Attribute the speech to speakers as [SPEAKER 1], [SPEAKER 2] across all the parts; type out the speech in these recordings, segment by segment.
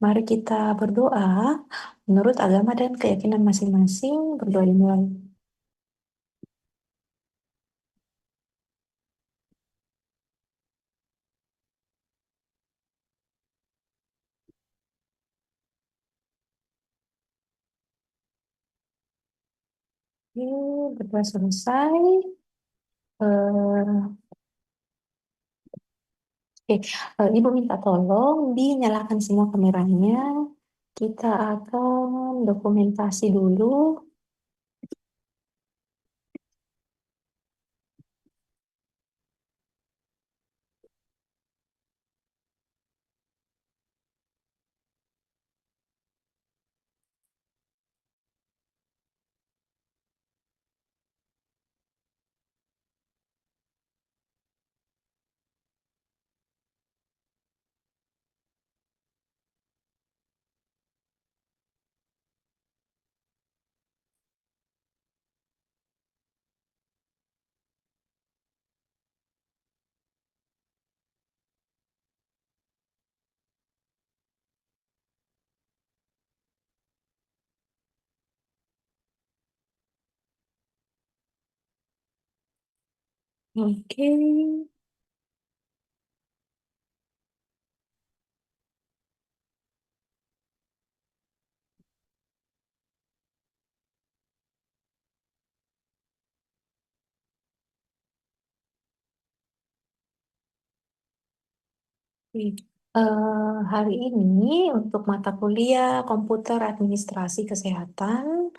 [SPEAKER 1] Mari kita berdoa menurut agama dan keyakinan masing-masing. Berdoa dimulai. Oke, berdoa selesai. Eh, oke, Ibu minta tolong dinyalakan semua kameranya. Kita akan dokumentasi dulu. Oke. Hari ini untuk mata kuliah komputer administrasi kesehatan,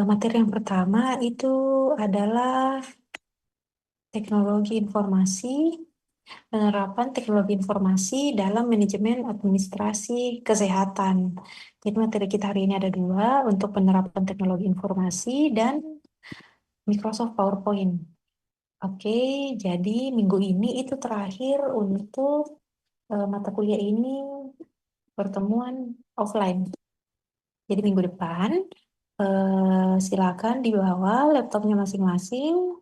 [SPEAKER 1] materi yang pertama itu adalah teknologi informasi, penerapan teknologi informasi dalam manajemen administrasi kesehatan. Jadi materi kita hari ini ada dua, untuk penerapan teknologi informasi dan Microsoft PowerPoint. Oke, jadi minggu ini itu terakhir untuk mata kuliah ini pertemuan offline. Jadi minggu depan silakan dibawa laptopnya masing-masing.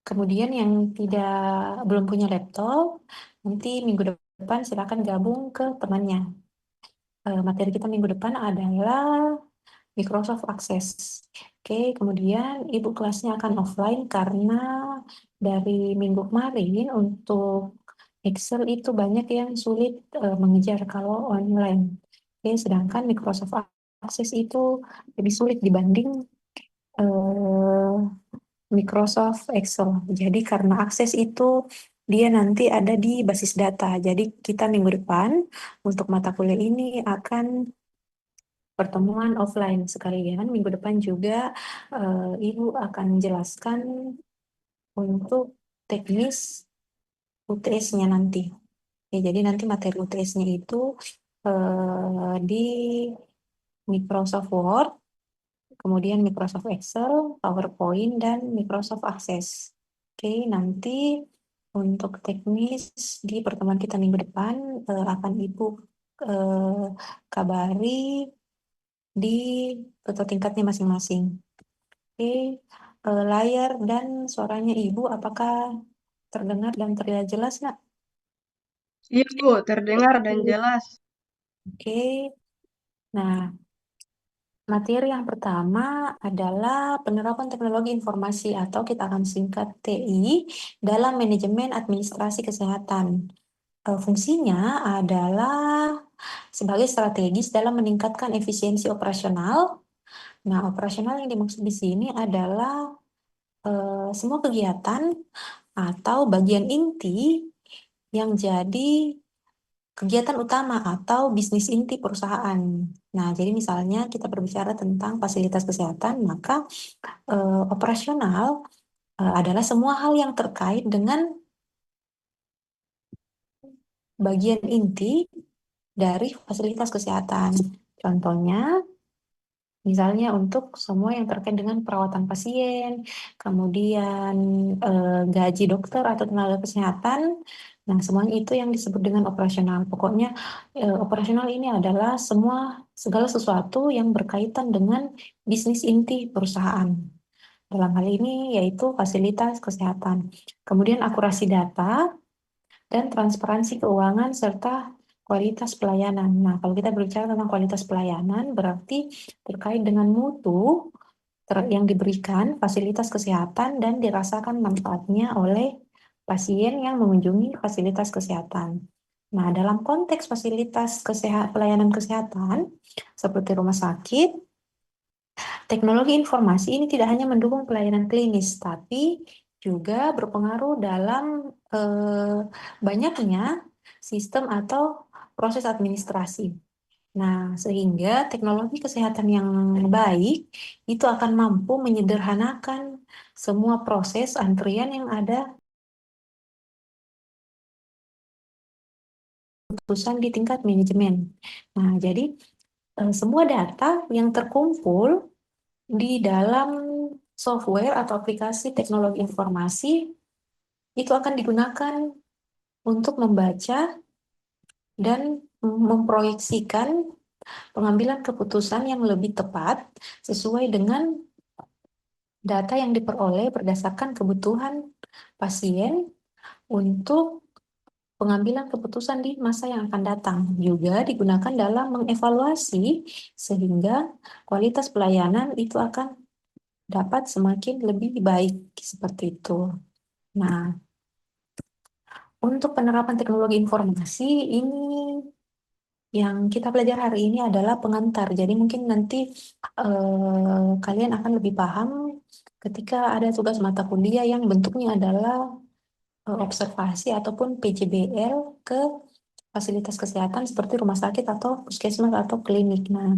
[SPEAKER 1] Kemudian yang tidak belum punya laptop, nanti minggu depan silakan gabung ke temannya. Materi kita minggu depan adalah Microsoft Access. Oke, kemudian ibu kelasnya akan offline karena dari minggu kemarin untuk Excel itu banyak yang sulit mengejar kalau online. Oke, sedangkan Microsoft Access itu lebih sulit dibanding eh, Microsoft Excel. Jadi karena akses itu dia nanti ada di basis data. Jadi kita minggu depan untuk mata kuliah ini akan pertemuan offline sekalian. Minggu depan juga Ibu akan menjelaskan untuk teknis UTS-nya nanti. Ya, jadi nanti materi UTS-nya itu di Microsoft Word, kemudian Microsoft Excel, PowerPoint, dan Microsoft Access. Oke, nanti untuk teknis di pertemuan kita minggu depan akan Ibu eh, kabari di tutor tingkatnya masing-masing. Oke, layar dan suaranya Ibu apakah terdengar dan terlihat jelas, Nak?
[SPEAKER 2] Iya, Bu, terdengar dan jelas.
[SPEAKER 1] Oke, nah materi yang pertama adalah penerapan teknologi informasi atau kita akan singkat TI dalam manajemen administrasi kesehatan. Fungsinya adalah sebagai strategis dalam meningkatkan efisiensi operasional. Nah, operasional yang dimaksud di sini adalah semua kegiatan atau bagian inti yang jadi kegiatan utama atau bisnis inti perusahaan. Nah, jadi misalnya kita berbicara tentang fasilitas kesehatan, maka operasional adalah semua hal yang terkait dengan bagian inti dari fasilitas kesehatan. Contohnya, misalnya untuk semua yang terkait dengan perawatan pasien, kemudian gaji dokter atau tenaga kesehatan. Nah, semuanya itu yang disebut dengan operasional. Pokoknya operasional ini adalah segala sesuatu yang berkaitan dengan bisnis inti perusahaan. Dalam hal ini yaitu fasilitas kesehatan. Kemudian akurasi data dan transparansi keuangan serta kualitas pelayanan. Nah, kalau kita berbicara tentang kualitas pelayanan, berarti terkait dengan mutu yang diberikan, fasilitas kesehatan, dan dirasakan manfaatnya oleh pasien yang mengunjungi fasilitas kesehatan. Nah, dalam konteks fasilitas pelayanan kesehatan, seperti rumah sakit, teknologi informasi ini tidak hanya mendukung pelayanan klinis, tapi juga berpengaruh dalam banyaknya sistem atau proses administrasi. Nah, sehingga teknologi kesehatan yang baik itu akan mampu menyederhanakan semua proses antrian yang ada keputusan di tingkat manajemen. Nah, jadi semua data yang terkumpul di dalam software atau aplikasi teknologi informasi itu akan digunakan untuk membaca dan memproyeksikan pengambilan keputusan yang lebih tepat sesuai dengan data yang diperoleh berdasarkan kebutuhan pasien untuk pengambilan keputusan di masa yang akan datang. Juga digunakan dalam mengevaluasi sehingga kualitas pelayanan itu akan dapat semakin lebih baik seperti itu. Nah, untuk penerapan teknologi informasi ini yang kita belajar hari ini adalah pengantar. Jadi mungkin nanti kalian akan lebih paham ketika ada tugas mata kuliah yang bentuknya adalah observasi ataupun PJBL ke fasilitas kesehatan seperti rumah sakit atau puskesmas atau klinik. Nah,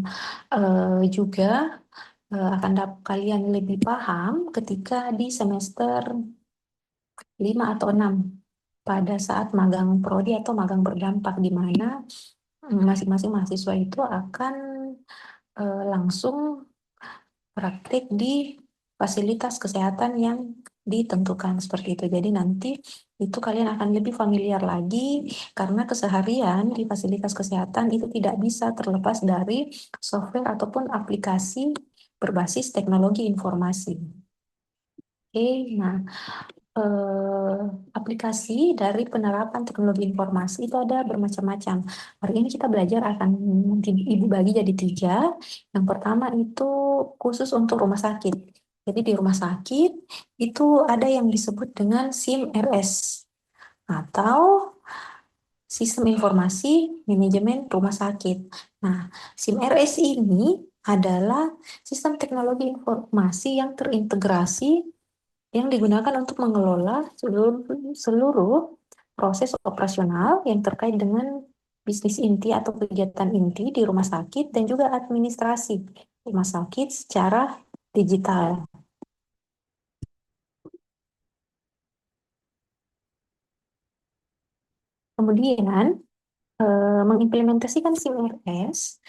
[SPEAKER 1] juga akan kalian lebih paham ketika di semester 5 atau 6 pada saat magang prodi atau magang berdampak di mana masing-masing mahasiswa itu akan langsung praktik di fasilitas kesehatan yang ditentukan seperti itu. Jadi nanti itu kalian akan lebih familiar lagi karena keseharian di fasilitas kesehatan itu tidak bisa terlepas dari software ataupun aplikasi berbasis teknologi informasi. Oke, nah aplikasi dari penerapan teknologi informasi itu ada bermacam-macam. Hari ini kita belajar akan ibu bagi jadi 3. Yang pertama itu khusus untuk rumah sakit. Jadi di rumah sakit itu ada yang disebut dengan SIM-RS atau Sistem Informasi Manajemen Rumah Sakit. Nah, SIM-RS ini adalah sistem teknologi informasi yang terintegrasi yang digunakan untuk mengelola seluruh proses operasional yang terkait dengan bisnis inti atau kegiatan inti di rumah sakit dan juga administrasi rumah sakit secara digital. Kemudian, mengimplementasikan SIM-RS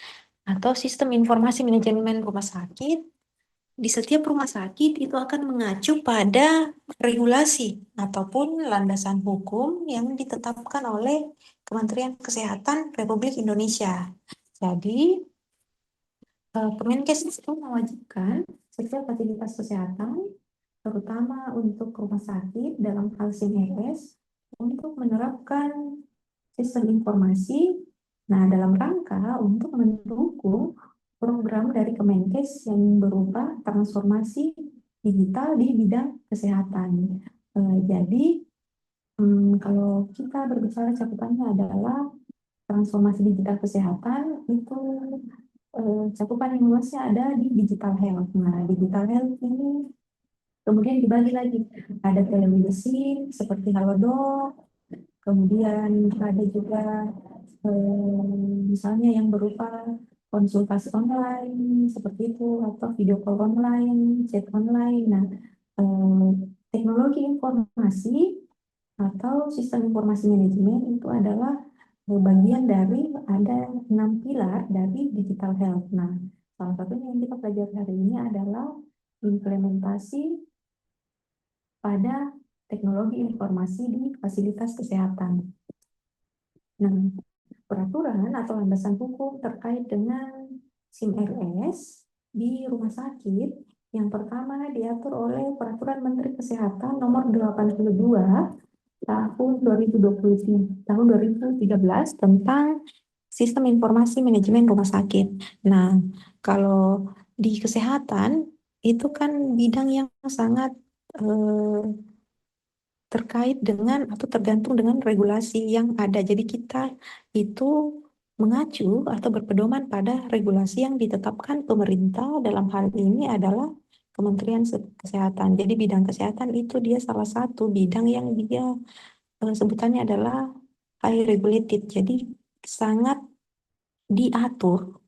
[SPEAKER 1] atau Sistem Informasi Manajemen Rumah Sakit di setiap rumah sakit itu akan mengacu pada regulasi ataupun landasan hukum yang ditetapkan oleh Kementerian Kesehatan Republik Indonesia. Jadi, Kemenkes itu mewajibkan setiap fasilitas kesehatan, terutama untuk rumah sakit dalam hal SIM-RS, untuk menerapkan sistem informasi. Nah, dalam rangka untuk mendukung program dari Kemenkes yang berupa transformasi digital di bidang kesehatan. Jadi, kalau kita berbicara cakupannya adalah transformasi digital kesehatan, itu cakupan yang luasnya ada di digital health. Nah, digital health ini kemudian dibagi lagi. Ada telemedicine seperti Halodoc, kemudian ada juga misalnya yang berupa konsultasi online seperti itu atau video call online, chat online. Nah, teknologi informasi atau sistem informasi manajemen itu adalah bagian dari ada 6 pilar dari digital health. Nah, salah satunya yang kita pelajari hari ini adalah implementasi pada teknologi informasi di fasilitas kesehatan. Nah, peraturan atau landasan hukum terkait dengan SIM-RS di rumah sakit yang pertama diatur oleh Peraturan Menteri Kesehatan Nomor 82 tahun 2013 tentang Sistem Informasi Manajemen Rumah Sakit. Nah, kalau di kesehatan itu kan bidang yang sangat eh, terkait dengan atau tergantung dengan regulasi yang ada. Jadi kita itu mengacu atau berpedoman pada regulasi yang ditetapkan pemerintah, dalam hal ini adalah Kementerian Kesehatan. Jadi bidang kesehatan itu dia salah satu bidang yang dia sebutannya adalah high regulated. Jadi sangat diatur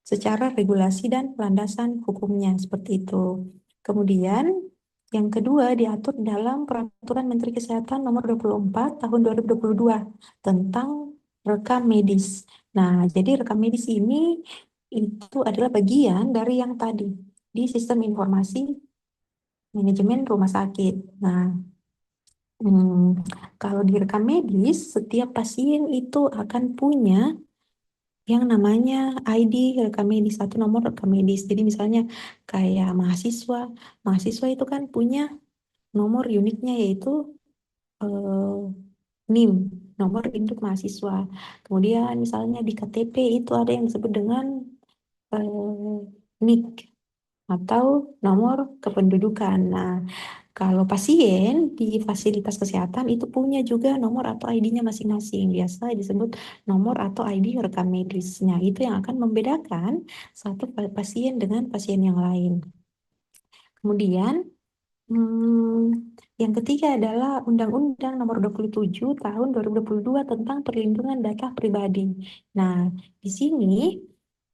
[SPEAKER 1] secara regulasi dan landasan hukumnya seperti itu. Kemudian yang kedua diatur dalam Peraturan Menteri Kesehatan Nomor 24 Tahun 2022 tentang rekam medis. Nah, jadi rekam medis ini itu adalah bagian dari yang tadi di Sistem Informasi Manajemen Rumah Sakit. Nah, kalau di rekam medis, setiap pasien itu akan punya yang namanya ID rekam medis atau nomor rekam medis. Jadi misalnya kayak mahasiswa, mahasiswa itu kan punya nomor uniknya yaitu eh, NIM, nomor induk mahasiswa. Kemudian misalnya di KTP itu ada yang disebut dengan NIK atau nomor kependudukan. Nah, kalau pasien di fasilitas kesehatan itu punya juga nomor atau ID-nya masing-masing. Biasa disebut nomor atau ID rekam medisnya. Itu yang akan membedakan satu pasien dengan pasien yang lain. Kemudian, yang ketiga adalah Undang-Undang Nomor 27 Tahun 2022 tentang Perlindungan Data Pribadi. Nah, di sini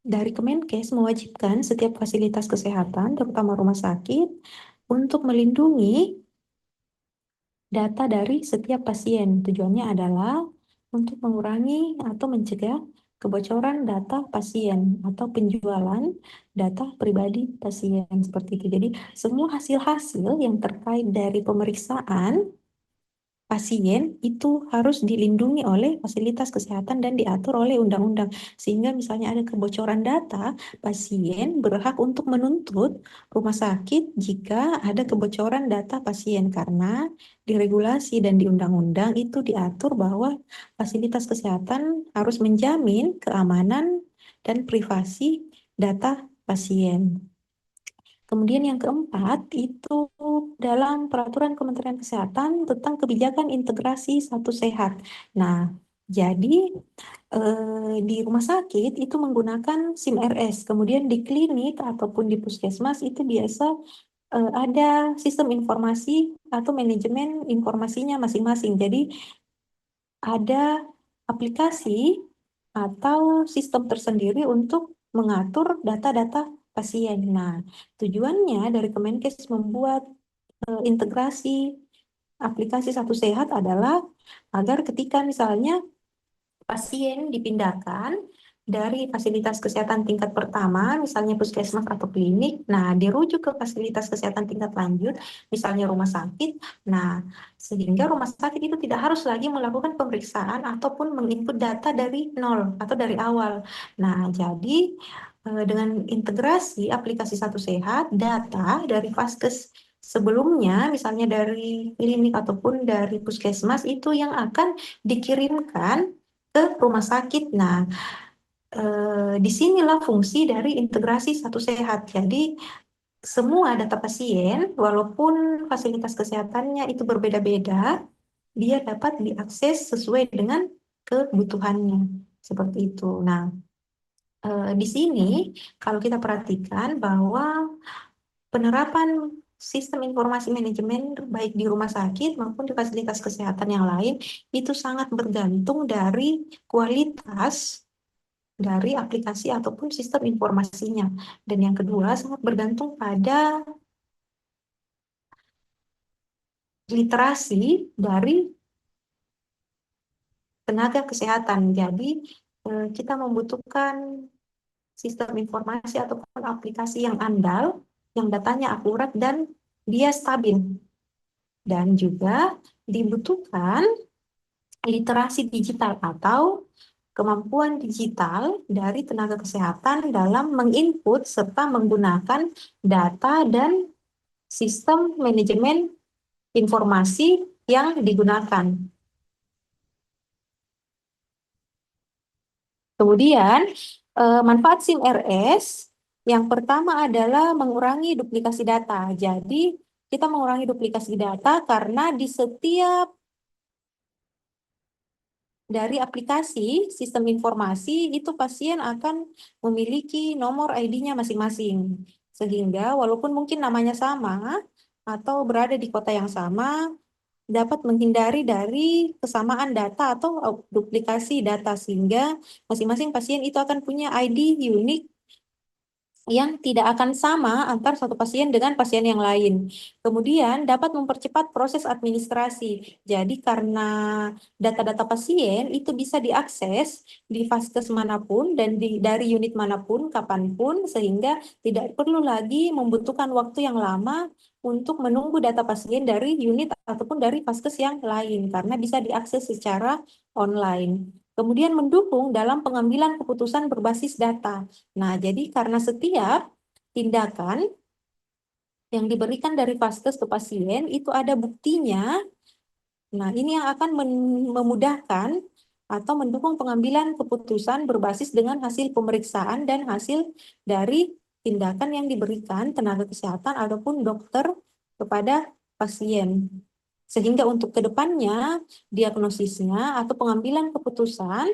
[SPEAKER 1] dari Kemenkes mewajibkan setiap fasilitas kesehatan, terutama rumah sakit, untuk melindungi data dari setiap pasien. Tujuannya adalah untuk mengurangi atau mencegah kebocoran data pasien atau penjualan data pribadi pasien seperti itu. Jadi, semua hasil-hasil yang terkait dari pemeriksaan pasien itu harus dilindungi oleh fasilitas kesehatan dan diatur oleh undang-undang. Sehingga misalnya ada kebocoran data, pasien berhak untuk menuntut rumah sakit jika ada kebocoran data pasien karena di regulasi dan di undang-undang itu diatur bahwa fasilitas kesehatan harus menjamin keamanan dan privasi data pasien. Kemudian yang keempat itu dalam Peraturan Kementerian Kesehatan tentang kebijakan integrasi satu sehat. Nah, jadi di rumah sakit itu menggunakan SIM RS. Kemudian di klinik ataupun di puskesmas itu biasa ada sistem informasi atau manajemen informasinya masing-masing. Jadi ada aplikasi atau sistem tersendiri untuk mengatur data-data pasien. Nah, tujuannya dari Kemenkes membuat integrasi aplikasi Satu Sehat adalah agar ketika misalnya pasien dipindahkan dari fasilitas kesehatan tingkat pertama, misalnya puskesmas atau klinik, nah dirujuk ke fasilitas kesehatan tingkat lanjut, misalnya rumah sakit, nah sehingga rumah sakit itu tidak harus lagi melakukan pemeriksaan ataupun menginput data dari nol atau dari awal. Nah, jadi dengan integrasi aplikasi Satu Sehat, data dari vaskes sebelumnya, misalnya dari klinik ataupun dari puskesmas, itu yang akan dikirimkan ke rumah sakit. Nah, disinilah fungsi dari integrasi Satu Sehat. Jadi, semua data pasien, walaupun fasilitas kesehatannya itu berbeda-beda, dia dapat diakses sesuai dengan kebutuhannya. Seperti itu. Nah, di sini kalau kita perhatikan bahwa penerapan sistem informasi manajemen baik di rumah sakit maupun di fasilitas kesehatan yang lain itu sangat bergantung dari kualitas dari aplikasi ataupun sistem informasinya. Dan yang kedua, sangat bergantung pada literasi dari tenaga kesehatan. Jadi, kita membutuhkan sistem informasi ataupun aplikasi yang andal, yang datanya akurat dan dia stabil. Dan juga dibutuhkan literasi digital atau kemampuan digital dari tenaga kesehatan dalam menginput serta menggunakan data dan sistem manajemen informasi yang digunakan. Kemudian, manfaat SIM RS yang pertama adalah mengurangi duplikasi data. Jadi, kita mengurangi duplikasi data karena di setiap dari aplikasi sistem informasi itu pasien akan memiliki nomor ID-nya masing-masing. Sehingga walaupun mungkin namanya sama atau berada di kota yang sama, dapat menghindari dari kesamaan data atau duplikasi data sehingga masing-masing pasien itu akan punya ID unik yang tidak akan sama antar satu pasien dengan pasien yang lain. Kemudian dapat mempercepat proses administrasi. Jadi karena data-data pasien itu bisa diakses di vaskes manapun dan dari unit manapun, kapanpun, sehingga tidak perlu lagi membutuhkan waktu yang lama untuk menunggu data pasien dari unit ataupun dari vaskes yang lain, karena bisa diakses secara online. Kemudian mendukung dalam pengambilan keputusan berbasis data. Nah, jadi karena setiap tindakan yang diberikan dari vaskes ke pasien itu ada buktinya. Nah, ini yang akan memudahkan atau mendukung pengambilan keputusan berbasis dengan hasil pemeriksaan dan hasil dari tindakan yang diberikan tenaga kesehatan ataupun dokter kepada pasien. Sehingga untuk kedepannya diagnosisnya atau pengambilan keputusan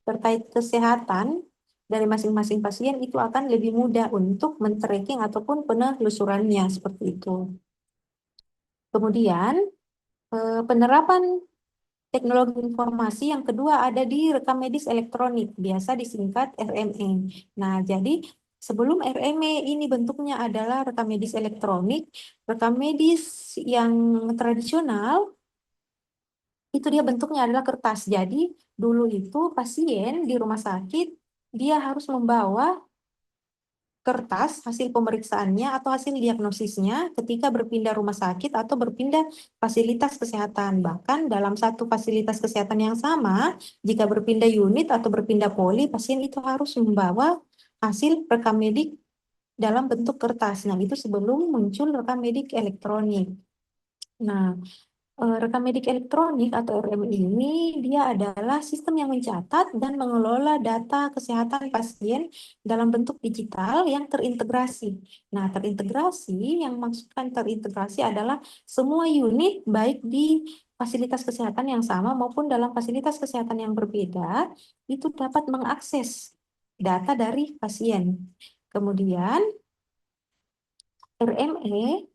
[SPEAKER 1] terkait kesehatan dari masing-masing pasien itu akan lebih mudah untuk men-tracking ataupun penelusurannya seperti itu. Kemudian penerapan teknologi informasi yang kedua ada di rekam medis elektronik, biasa disingkat RME. Nah, jadi sebelum RME ini bentuknya adalah rekam medis elektronik, rekam medis yang tradisional itu dia bentuknya adalah kertas. Jadi dulu itu pasien di rumah sakit dia harus membawa kertas hasil pemeriksaannya atau hasil diagnosisnya ketika berpindah rumah sakit atau berpindah fasilitas kesehatan. Bahkan dalam satu fasilitas kesehatan yang sama, jika berpindah unit atau berpindah poli, pasien itu harus membawa hasil rekam medik dalam bentuk kertas. Nah, itu sebelum muncul rekam medik elektronik. Nah, rekam medik elektronik atau RM ini dia adalah sistem yang mencatat dan mengelola data kesehatan pasien dalam bentuk digital yang terintegrasi. Nah, terintegrasi yang maksudkan terintegrasi adalah semua unit baik di fasilitas kesehatan yang sama maupun dalam fasilitas kesehatan yang berbeda itu dapat mengakses data dari pasien. Kemudian RME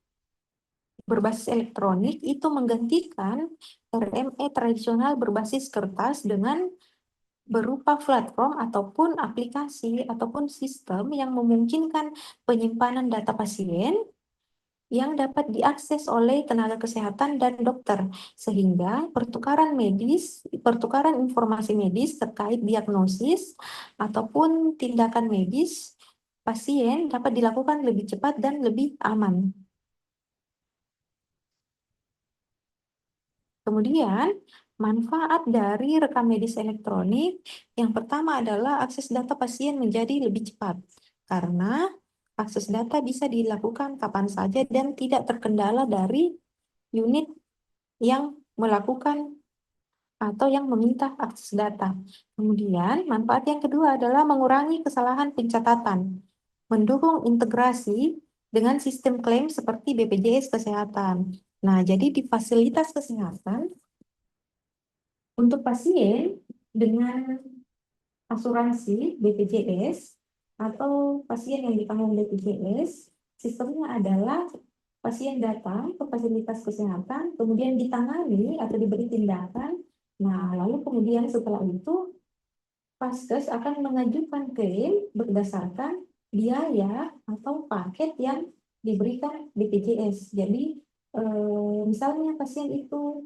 [SPEAKER 1] berbasis elektronik itu menggantikan RME tradisional berbasis kertas dengan berupa platform ataupun aplikasi ataupun sistem yang memungkinkan penyimpanan data pasien yang dapat diakses oleh tenaga kesehatan dan dokter sehingga pertukaran informasi medis terkait diagnosis ataupun tindakan medis pasien dapat dilakukan lebih cepat dan lebih aman. Kemudian, manfaat dari rekam medis elektronik yang pertama adalah akses data pasien menjadi lebih cepat karena akses data bisa dilakukan kapan saja dan tidak terkendala dari unit yang melakukan atau yang meminta akses data. Kemudian, manfaat yang kedua adalah mengurangi kesalahan pencatatan, mendukung integrasi dengan sistem klaim seperti BPJS Kesehatan. Nah, jadi di fasilitas kesehatan, untuk pasien dengan asuransi BPJS atau pasien yang ditanggung BPJS, sistemnya adalah pasien datang ke fasilitas kesehatan, kemudian ditangani atau diberi tindakan. Nah, lalu kemudian setelah itu, Vaskes akan mengajukan klaim berdasarkan biaya atau paket yang diberikan BPJS. Jadi, misalnya pasien itu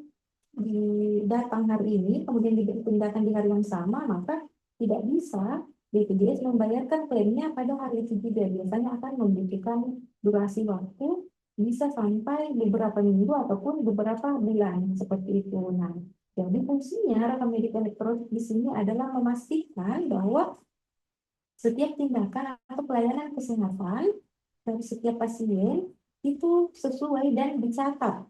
[SPEAKER 1] datang hari ini, kemudian diberi tindakan di hari yang sama, maka tidak bisa BPJS membayarkan klaimnya pada hari itu juga. Biasanya akan membutuhkan durasi waktu bisa sampai beberapa minggu ataupun beberapa bulan seperti itu. Nah, jadi fungsinya rekam medik elektronik di sini adalah memastikan bahwa setiap tindakan atau pelayanan kesehatan dari setiap pasien itu sesuai dan dicatat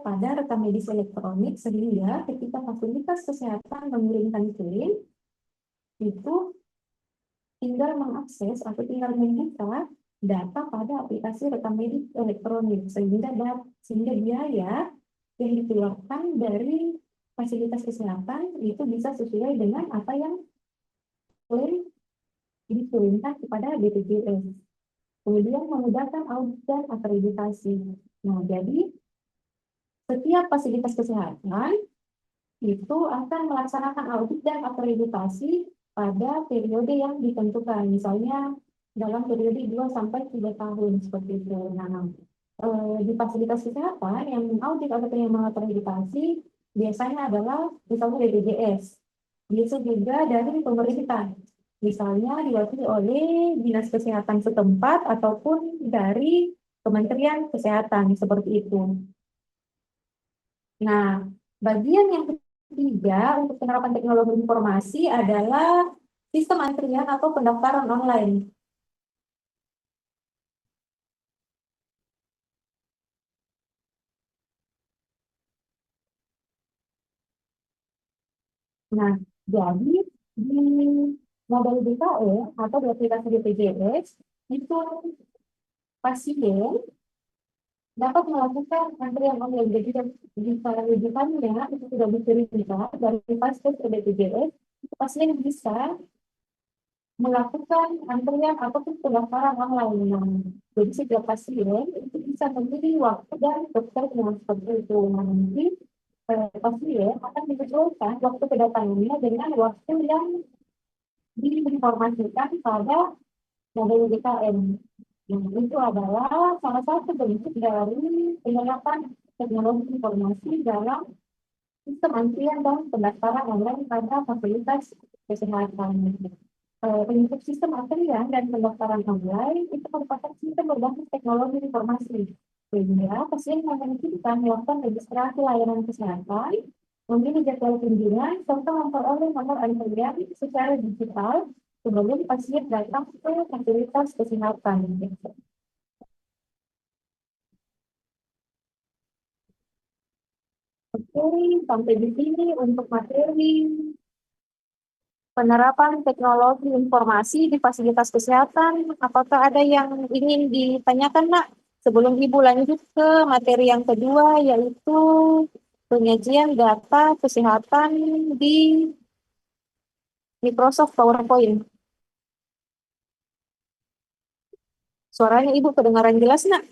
[SPEAKER 1] pada rekam medis elektronik sehingga ketika fasilitas kesehatan mengirimkan klaim, itu tinggal mengakses atau tinggal membuka data pada aplikasi rekam medik elektronik sehingga biaya yang dikeluarkan dari fasilitas kesehatan itu bisa sesuai dengan apa yang klaim diturunkan kepada BPJS. Kemudian memudahkan audit dan akreditasi. Nah, jadi setiap fasilitas kesehatan itu akan melaksanakan audit dan akreditasi pada periode yang ditentukan. Misalnya dalam periode 2 sampai 3 tahun seperti itu. Nah, di fasilitas kesehatan yang audit atau yang mengakreditasi biasanya adalah misalnya BPJS. Bisa juga dari pemerintah. Misalnya diwakili oleh Dinas Kesehatan setempat ataupun dari Kementerian Kesehatan seperti itu. Nah, bagian yang ketiga untuk penerapan teknologi informasi adalah sistem antrian atau pendaftaran online. Nah, jadi di model BKE atau di aplikasi BPJS itu pasien dapat melakukan antrian online. Jadi jika rujukannya itu sudah diterima dari vaskes ke BPJS, pasien bisa melakukan antrian ataupun pendaftaran online. Nah, jadi setiap pasien itu bisa memilih waktu dan dokternya seperti itu. Nah, nanti pasien akan menyesuaikan waktu kedatangannya dengan waktu yang diinformasikan pada model BKM. Nah, itu adalah salah satu bentuk dari penerapan teknologi informasi dalam sistem antrian dan pendaftaran online pada fasilitas kesehatan. Untuk sistem antrian dan pendaftaran online itu merupakan sistem berbasis teknologi informasi. Sehingga pasien memungkinkan melakukan registrasi layanan kesehatan, memilih jadwal kunjungan, serta memperoleh nomor antrian secara digital sebelum pasien datang ke fasilitas kesehatan. Oke, sampai di sini untuk materi penerapan teknologi informasi di fasilitas kesehatan. Apakah ada yang ingin ditanyakan, Nak? Sebelum Ibu lanjut ke materi yang kedua, yaitu penyajian data kesehatan di Microsoft PowerPoint. Suaranya Ibu kedengaran jelas, Nak?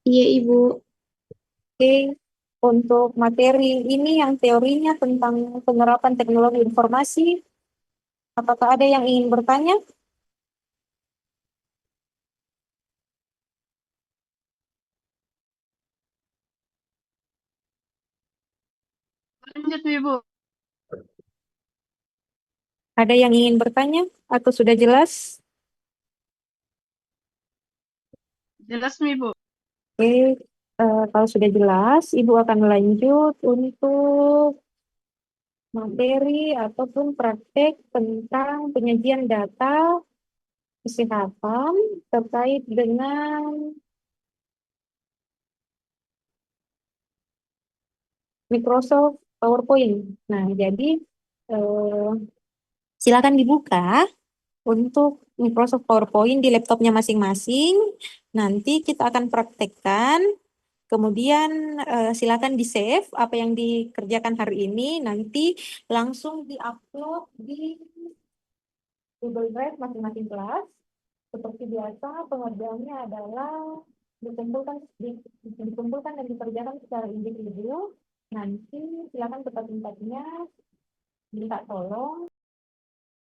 [SPEAKER 3] Iya, Ibu.
[SPEAKER 1] Oke. Untuk materi ini yang teorinya tentang penerapan teknologi informasi, apakah ada yang ingin bertanya?
[SPEAKER 2] Lanjut, Ibu.
[SPEAKER 1] Ada yang ingin bertanya atau sudah jelas?
[SPEAKER 2] Jelas, Ibu.
[SPEAKER 1] Oke, kalau sudah jelas, Ibu akan lanjut untuk materi ataupun praktek tentang penyajian data kesehatan terkait dengan Microsoft PowerPoint. Nah, jadi eh, silakan dibuka untuk Microsoft PowerPoint di laptopnya masing-masing. Nanti kita akan praktekkan. Kemudian silakan di-save apa yang dikerjakan hari ini. Nanti langsung di-upload di Google Drive masing-masing kelas. Seperti biasa, pengerjaannya adalah dikumpulkan dan dikerjakan secara individu. Nanti silakan ke tempatnya minta tolong